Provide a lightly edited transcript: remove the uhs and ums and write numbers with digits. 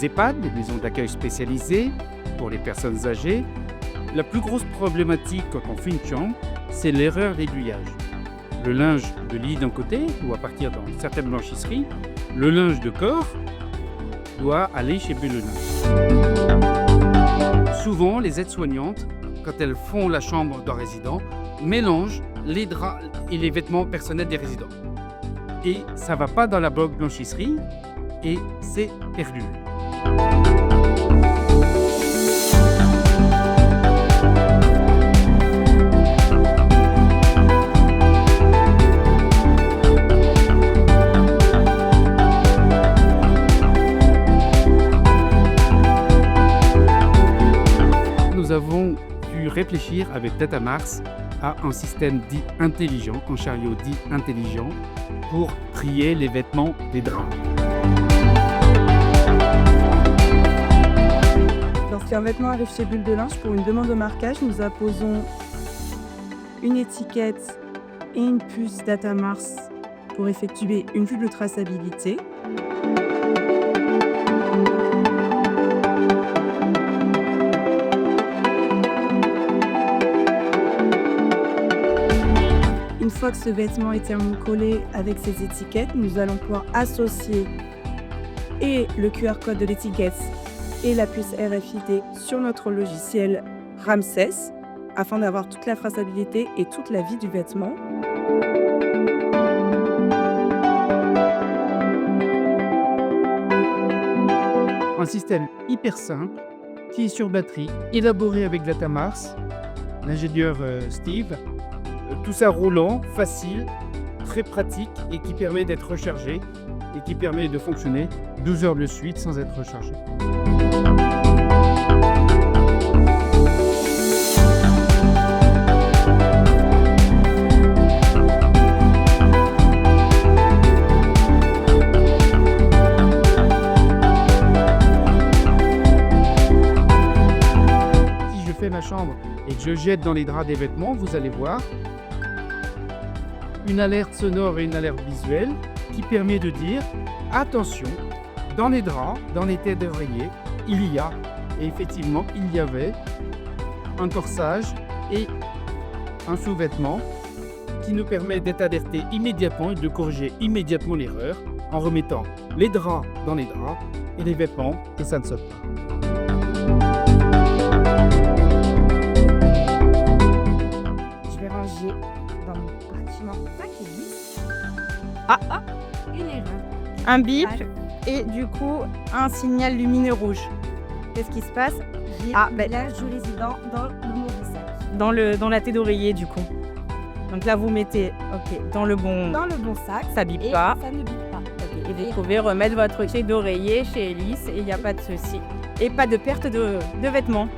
EHPAD, les maisons d'accueil spécialisées pour les personnes âgées. La plus grosse problématique quand on fait une chambre, c'est l'erreur d'aiguillage. Le linge de lit d'un côté doit partir dans certaines blanchisseries. Le linge de corps doit aller chez Bulle de Linge. Souvent, les aides-soignantes, quand elles font la chambre d'un résident, mélangent les draps et les vêtements personnels des résidents. Et ça ne va pas dans la blanchisserie et c'est perdu. Nous avons pu réfléchir avec Datamars à un système dit intelligent, un chariot dit intelligent, pour trier les vêtements des draps. Lorsqu'un vêtement arrive chez Bulle de Linge pour une demande de marquage, nous apposons une étiquette et une puce Datamars pour effectuer une double traçabilité. Une fois que ce vêtement est thermocollé avec ces étiquettes, nous allons pouvoir associer et le QR code de l'étiquette et la puce RFID sur notre logiciel Ramsès afin d'avoir toute la traçabilité et toute la vie du vêtement. Un système hyper simple qui est sur batterie, élaboré avec Datamars, l'ingénieur Steve. Tout ça roulant, facile, très pratique et qui permet d'être rechargé et qui permet de fonctionner 12 heures de suite sans être rechargé. Si je fais ma chambre et que je jette dans les draps des vêtements, vous allez voir une alerte sonore et une alerte visuelle qui permet de dire attention, dans les draps, dans les têtes d'oreiller, il y a, et effectivement il y avait, un corsage et un sous-vêtement qui nous permet d'être alertés immédiatement et de corriger immédiatement l'erreur en remettant les draps dans les draps et les vêtements et ça ne saute pas. Je vais ranger dans mon compartiment sac et glisse. Une erreur. Un bip et du coup un signal lumineux rouge. Qu'est-ce qui se passe? J'ai l'âge du résident dans le mauvais sac. Dans la tête d'oreiller du coup. Donc là vous mettez dans le bon sac. Ça bip Et pas. ça ne bip pas. Et vous pouvez remettre votre tête d'oreiller chez Elise et il n'y a pas de souci. Et pas de perte de vêtements.